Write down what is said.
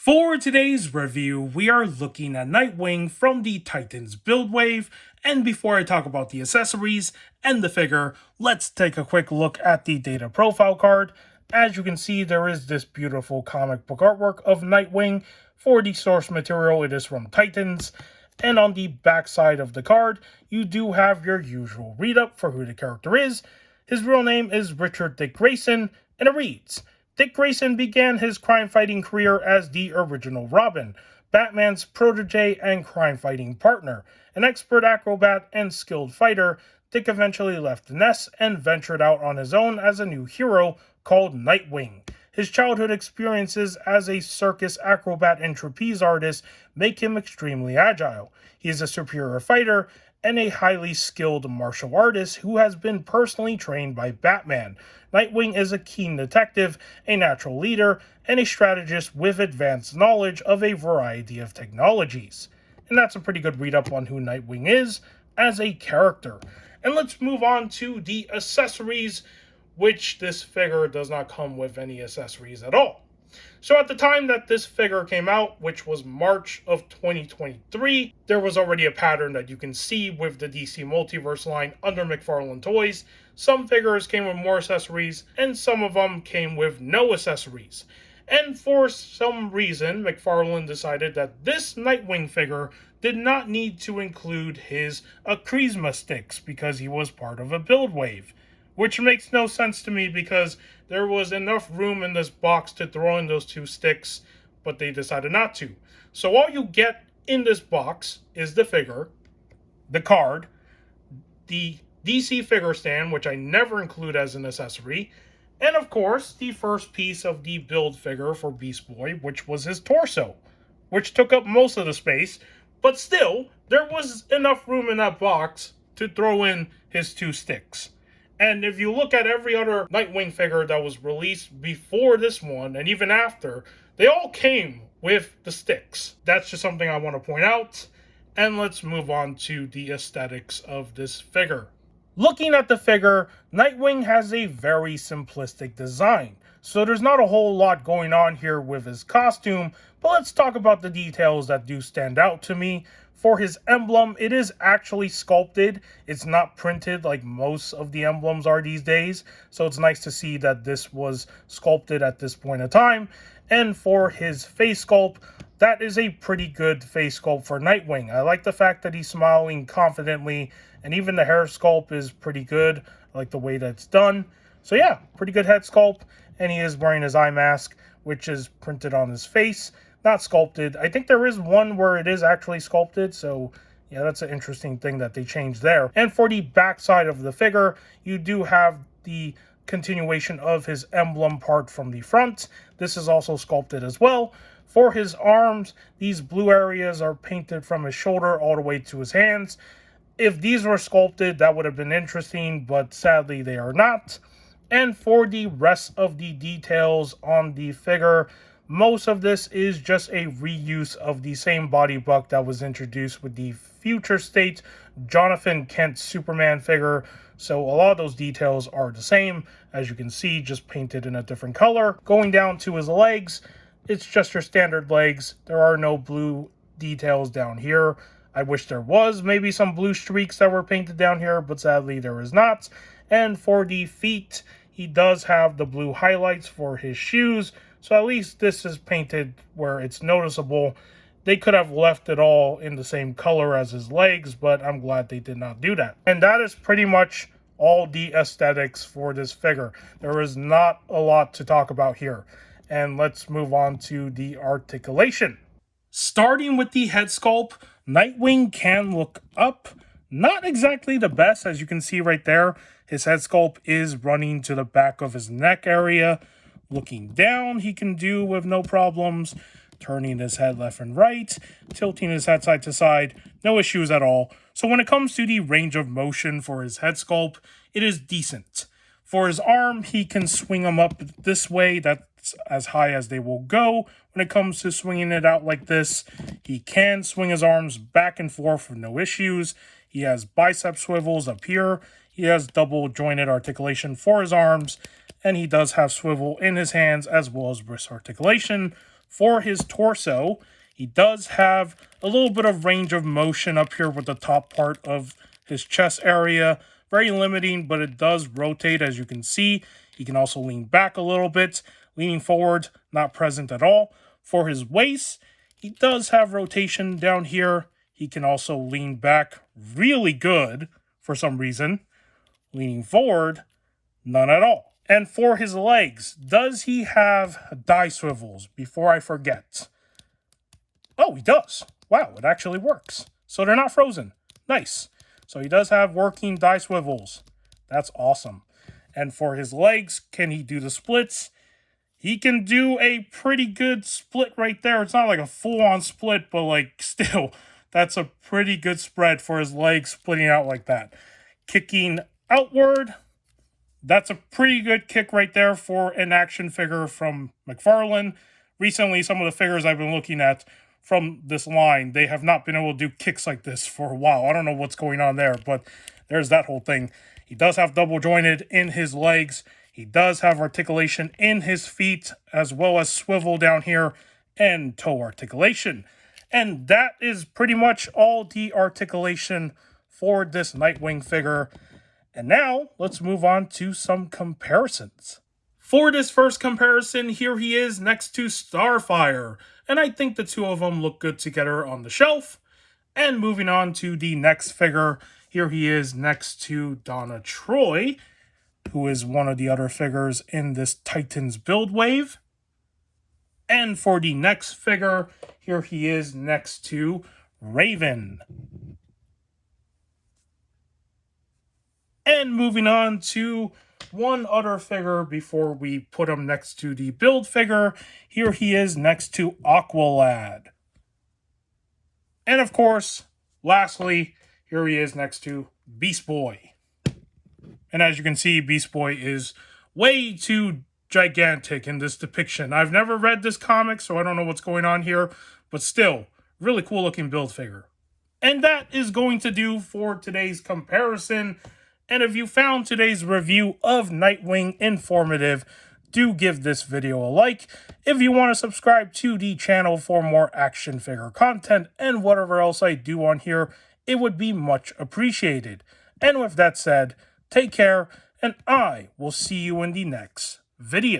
For today's review, we are looking at Nightwing from the Titans build wave, and before I talk about the accessories and the figure, let's take a quick look at the data profile card. As you can see, there is this beautiful comic book artwork of Nightwing. For the source material, it is from Titans, and on the back side of the card, you do have your usual read-up for who the character is. His real name is Richard Dick Grayson, and it reads, Dick Grayson began his crime-fighting career as the original Robin, Batman's protege and crime-fighting partner. An expert acrobat and skilled fighter, Dick eventually left the nest and ventured out on his own as a new hero called Nightwing. His childhood experiences as a circus acrobat and trapeze artist make him extremely agile. He is a superior fighter and a highly skilled martial artist who has been personally trained by Batman. Nightwing is a keen detective, a natural leader, and a strategist with advanced knowledge of a variety of technologies. And that's a pretty good read-up on who Nightwing is as a character. And let's move on to the accessories, which this figure does not come with any accessories at all. So at the time that this figure came out, which was March of 2023, there was already a pattern that you can see with the DC Multiverse line under Mcfarlane Toys. Some figures came with more accessories, and some of them came with no accessories. And for some reason, Mcfarlane decided that this Nightwing figure did not need to include his charisma sticks because he was part of a build wave. Which makes no sense to me because there was enough room in this box to throw in those two sticks, but they decided not to. So all you get in this box is the figure, the card, the DC figure stand, which I never include as an accessory, and of course, the first piece of the build figure for Beast Boy, which was his torso, which took up most of the space, but still, there was enough room in that box to throw in his two sticks. And if you look at every other Nightwing figure that was released before this one, and even after, they all came with the sticks. That's just something I want to point out. And let's move on to the aesthetics of this figure. Looking at the figure, Nightwing has a very simplistic design. So there's not a whole lot going on here with his costume, but let's talk about the details that do stand out to me. For his emblem, it is actually sculpted. It's not printed like most of the emblems are these days. So it's nice to see that this was sculpted at this point in time. And for his face sculpt, that is a pretty good face sculpt for Nightwing. I like the fact that he's smiling confidently, and even the hair sculpt is pretty good. I like the way that's done. So yeah, pretty good head sculpt. And he is wearing his eye mask, which is printed on his face. Not sculpted. I think there is one where it is actually sculpted, so yeah, that's an interesting thing that they changed there. And for the back side of the figure, you do have the continuation of his emblem part from the front. This is also sculpted as well. For his arms, these blue areas are painted from his shoulder all the way to his hands. If these were sculpted, that would have been interesting, but sadly they are not. And for the rest of the details on the figure, most of this is just a reuse of the same body buck that was introduced with the Future State Jonathan Kent Superman figure. So a lot of those details are the same, as you can see, just painted in a different color. Going down to his legs, it's just your standard legs. There are no blue details down here. I wish there was maybe some blue streaks that were painted down here, but sadly there is not. And for the feet, he does have the blue highlights for his shoes. So at least this is painted where it's noticeable. They could have left it all in the same color as his legs, but I'm glad they did not do that. And that is pretty much all the aesthetics for this figure. There is not a lot to talk about here. And let's move on to the articulation. Starting with the head sculpt, Nightwing can look up. Not exactly the best, as you can see right there. His head sculpt is running to the back of his neck area. Looking down, he can do with no problems. Turning his head left and right, tilting his head side to side, no issues at all. So when it comes to the range of motion for his head sculpt, it is decent. For his arm, he can swing them up this way. That's as high as they will go. When it comes to swinging it out like this, he can swing his arms back and forth with no issues. He has bicep swivels up here. He has double jointed articulation for his arms. And he does have swivel in his hands as well as wrist articulation. For his torso, he does have a little bit of range of motion up here with the top part of his chest area. Very limiting, but it does rotate, as you can see. He can also lean back a little bit. Leaning forward, not present at all. For his waist, he does have rotation down here. He can also lean back really good for some reason. Leaning forward, none at all. And for his legs, does he have die swivels? Before I forget. Oh, he does. Wow, it actually works. So they're not frozen. Nice. So he does have working die swivels. That's awesome. And for his legs, can he do the splits? He can do a pretty good split right there. It's not like a full-on split, but like still, that's a pretty good spread for his legs splitting out like that. Kicking outward, that's a pretty good kick right there for an action figure from Mcfarlane. Recently, some of the figures I've been looking at from this line, they have not been able to do kicks like this for a while. I don't know what's going on there, but there's that whole thing. He does have double jointed in his legs. He does have articulation in his feet, as well as swivel down here and toe articulation. And that is pretty much all the articulation for this Nightwing figure. And now, let's move on to some comparisons. For this first comparison, here he is next to Starfire. And I think the two of them look good together on the shelf. And moving on to the next figure, here he is next to Donna Troy, who is one of the other figures in this Titans build wave. And for the next figure, here he is next to Raven. And moving on to one other figure before we put him next to the build figure, here he is next to Aqualad. And of course, lastly, here he is next to Beast Boy. And as you can see, Beast Boy is way too gigantic in this depiction. I've never read this comic, so I don't know what's going on here, but still, really cool looking build figure. And that is going to do for today's comparison. And if you found today's review of Nightwing informative, do give this video a like. If you want to subscribe to the channel for more action figure content and whatever else I do on here, it would be much appreciated. And with that said, take care, and I will see you in the next video.